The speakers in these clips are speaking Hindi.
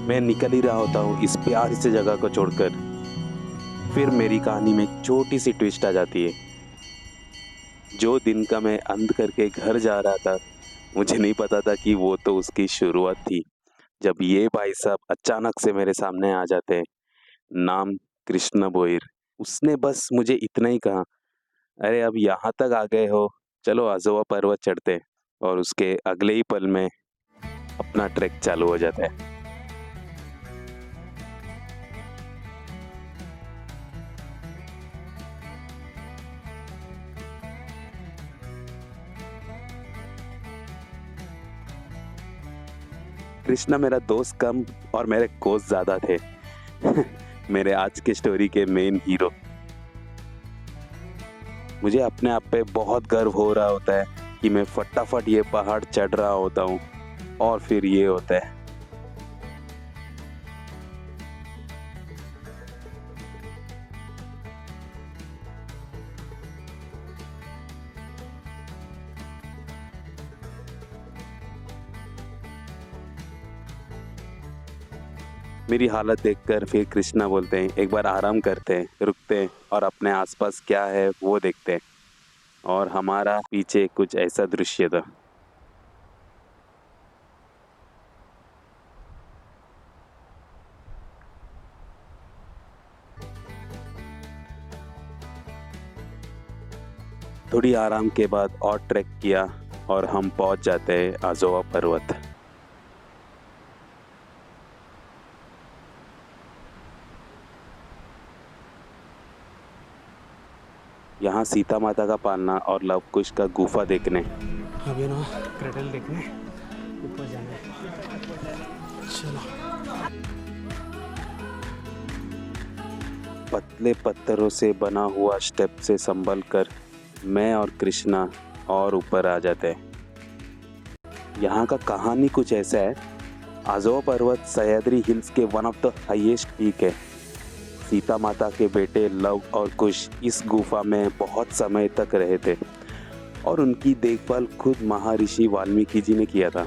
मैं निकल ही रहा होता हूँ इस प्यारी सी जगह को छोड़कर। फिर मेरी कहानी में एक छोटी सी ट्विस्ट आ जाती है। जो दिन का मैं अंत करके घर जा रहा था, मुझे नहीं पता था कि वो तो उसकी शुरुआत थी। जब ये भाई साहब अचानक से मेरे सामने आ जाते हैं, नाम कृष्ण बोईर। उसने बस मुझे इतना ही कहा, अरे अब यहाँ तक आ गए हो, चलो अज़ोवा पर्वत चढ़ते हैं। और उसके अगले ही पल में अपना ट्रैक चालू हो जाता है। कृष्णा मेरा दोस्त कम और मेरे कोच ज़्यादा थे। मेरे आज के स्टोरी के मेन हीरो। मुझे अपने आप पे बहुत गर्व हो रहा होता है कि मैं फटाफट ये पहाड़ चढ़ रहा होता हूँ और फिर ये होता है। मेरी हालत देखकर फिर कृष्णा बोलते हैं, एक बार आराम करते हैं, रुकते हैं और अपने आसपास क्या है वो देखते हैं। और हमारा पीछे कुछ ऐसा दृश्य था। थोड़ी आराम के बाद और ट्रैक किया और हम पहुंच जाते हैं अज़ोवा पर्वत। यहाँ सीता माता का पालना और लव कुश का गुफा देखने। अभी ना क्रेडल देखने ऊपर जाना है। चलो। पतले पत्थरों से बना हुआ स्टेप से संभल कर मैं और कृष्णा और ऊपर आ जाते हैं। यहाँ का कहानी कुछ ऐसा है। अज़ोवा पर्वत सह्याद्री हिल्स के one of the highest peak है। सीता माता के बेटे लव और कुश इस गुफा में बहुत समय तक रहे थे और उनकी देखभाल खुद महर्षि वाल्मीकि जी ने किया था।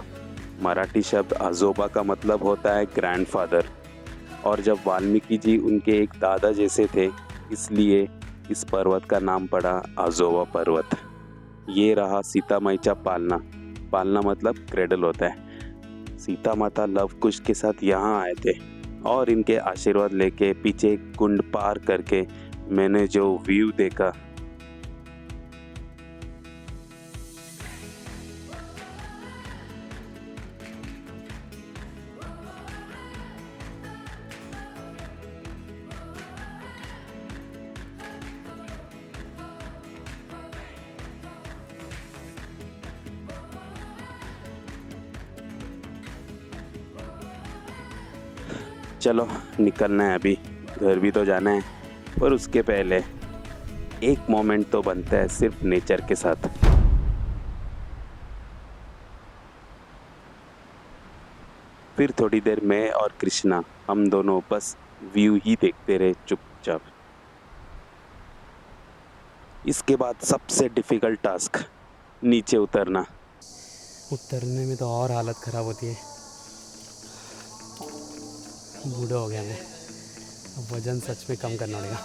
मराठी शब्द अज़ोबा का मतलब होता है ग्रैंडफादर, और जब वाल्मीकि जी उनके एक दादा जैसे थे, इसलिए इस पर्वत का नाम पड़ा अज़ोवा पर्वत। ये रहा सीता माईचा पालना। पालना मतलब क्रेडल होता है। सीता माता लव कुश के साथ यहाँ आए थे और इनके आशीर्वाद लेके पीछे कुंड पार करके मैंने जो व्यू देखा, चलो निकलना है अभी, घर भी तो जाना है। पर उसके पहले एक मोमेंट तो बनता है सिर्फ नेचर के साथ। फिर थोड़ी देर मैं और कृष्णा हम दोनों बस व्यू ही देखते रहे चुपचाप। इसके बाद सबसे डिफिकल्ट टास्क, नीचे उतरना। उतरने में तो और हालत ख़राब होती है। बूढ़ा हो गया मैं, अब वज़न सच में कम करना पड़ेगा।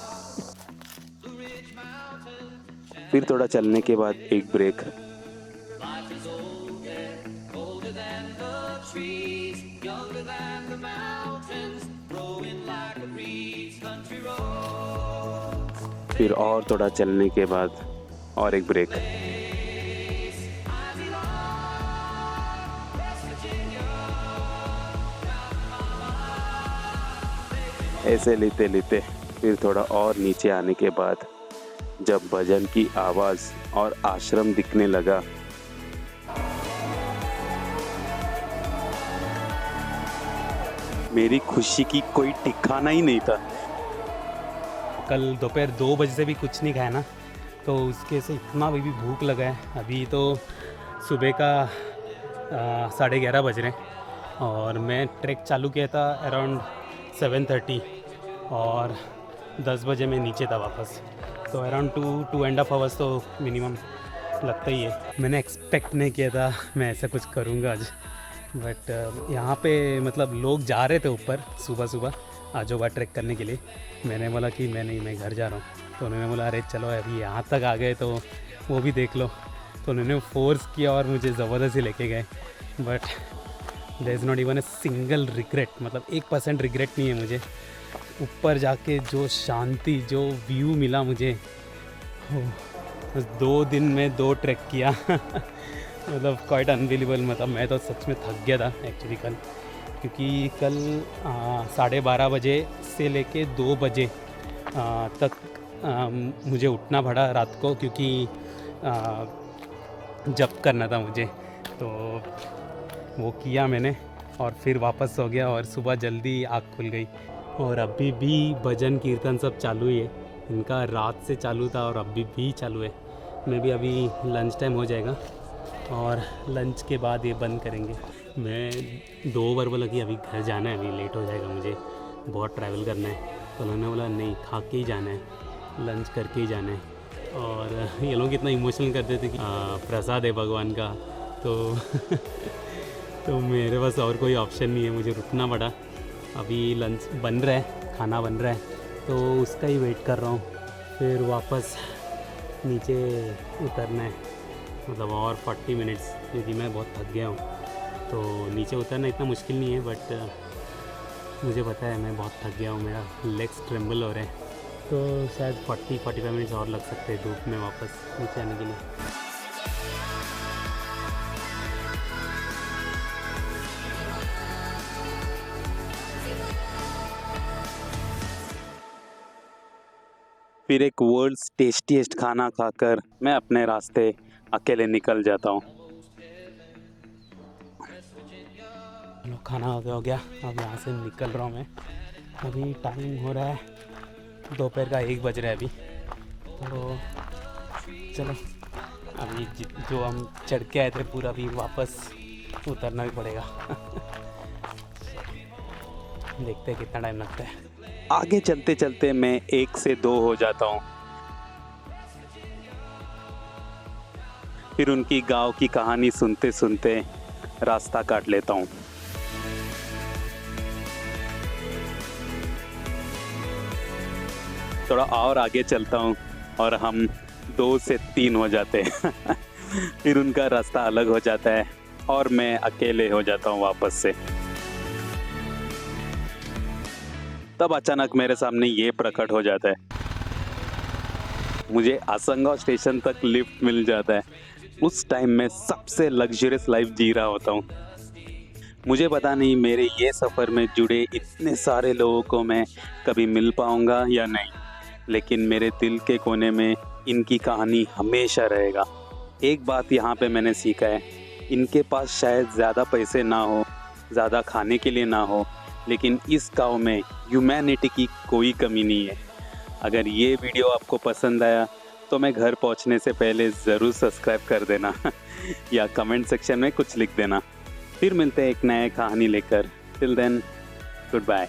फिर थोड़ा चलने के बाद एक ब्रेक। फिर और थोड़ा चलने के बाद और एक ब्रेक। ऐसे लेते लेते फिर थोड़ा और नीचे आने के बाद जब भजन की आवाज़ और आश्रम दिखने लगा, मेरी खुशी की कोई ठिकाना ही नहीं था। कल दोपहर 2 बजे से भी कुछ नहीं खाया ना, तो उसके से इतना अभी भी भूख लगा है। अभी तो सुबह का 11:30 बज रहे हैं और मैं ट्रैक चालू किया था अराउंड 7:30 और 10 बजे मैं नीचे था वापस। तो अराउंड 2.5 आवर्स तो मिनिमम लगता ही है। मैंने एक्सपेक्ट नहीं किया था मैं ऐसा कुछ करूँगा आज, बट यहाँ पे मतलब लोग जा रहे थे ऊपर सुबह सुबह आजोबा ट्रैक करने के लिए। मैंने बोला कि मैं घर जा रहा हूँ, तो उन्होंने बोला अरे चलो अभी यहाँ तक आ गए तो वो भी देख लो। तो उन्होंने फोर्स किया और मुझे ज़बरदस्ती लेके गए। But there is not even a single regret, मतलब 1% रिग्रेट नहीं है मुझे। ऊपर जाके जो शांति, जो व्यू मिला मुझे, बस 2 दिन में 2 ट्रैक किया मतलब क्वाइट अनबिलीवेबल। मतलब मैं तो सच में थक गया था एक्चुअली कल, क्योंकि कल 12:30 बजे से लेके 2 बजे तक मुझे उठना पड़ा रात को, क्योंकि जब करना था मुझे, तो वो किया मैंने और फिर वापस सो गया और सुबह जल्दी आँख खुल गई। और अभी भी भजन कीर्तन सब चालू ही है, इनका रात से चालू था और अभी भी चालू है। मैं भी अभी लंच टाइम हो जाएगा और लंच के बाद ये बंद करेंगे। मैं 2 बार बोला कि अभी घर जाना है, अभी लेट हो जाएगा, मुझे बहुत ट्रैवल करना है। तो उन्होंने बोला नहीं, खा के ही जाना है, लंच करके ही जाना है। और ये लोग इतना इमोशनल करते थे कि प्रसाद है भगवान का, तो तो मेरे पास और कोई ऑप्शन नहीं है, मुझे रुकना पड़ा। अभी लंच बन रहा है, खाना बन रहा है, तो उसका ही वेट कर रहा हूँ। फिर वापस नीचे उतरना है, मतलब और 40 मिनट्स, क्योंकि मैं बहुत थक गया हूँ। तो नीचे उतरना इतना मुश्किल नहीं है, बट मुझे पता है मैं बहुत थक गया हूँ, मेरा लेग्स ट्रेम्बल हो रहे हैं। तो शायद 40-45 मिनट्स और लग सकते हैं धूप में वापस नीचे आने के लिए। फिर एक वर्ल्ड्स टेस्टीएस्ट खाना खाकर मैं अपने रास्ते अकेले निकल जाता हूँ। चलो खाना हो गया, अब यहाँ से निकल रहा हूँ मैं। अभी टाइम हो रहा है दोपहर का 1 बज रहा है अभी। तो चलो अभी जो हम चढ़ के आए थे पूरा भी वापस उतरना भी पड़ेगा देखते हैं कितना टाइम लगता है। आगे चलते चलते मैं 1 से 2 हो जाता हूँ। फिर उनकी गांव की कहानी सुनते सुनते रास्ता काट लेता हूँ। थोड़ा और आगे चलता हूँ और हम 2 से 3 हो जाते हैं फिर उनका रास्ता अलग हो जाता है और मैं अकेले हो जाता हूँ वापस से। तब अचानक मेरे सामने ये प्रकट हो जाता है, मुझे आसंगा स्टेशन तक लिफ्ट मिल जाता है। उस टाइम मैं सबसे लग्जरियस लाइफ जी रहा होता हूँ। मुझे पता नहीं मेरे ये सफ़र में जुड़े इतने सारे लोगों को मैं कभी मिल पाऊँगा या नहीं, लेकिन मेरे दिल के कोने में इनकी कहानी हमेशा रहेगा। एक बात यहाँ पे मैंने सीखा है, इनके पास शायद ज़्यादा पैसे ना हो, ज़्यादा खाने के लिए ना हो, लेकिन इस गांव में ह्यूमैनिटी की कोई कमी नहीं है। अगर ये वीडियो आपको पसंद आया तो मैं घर पहुंचने से पहले ज़रूर सब्सक्राइब कर देना या कमेंट सेक्शन में कुछ लिख देना। फिर मिलते हैं एक नए कहानी लेकर। Till then, good bye.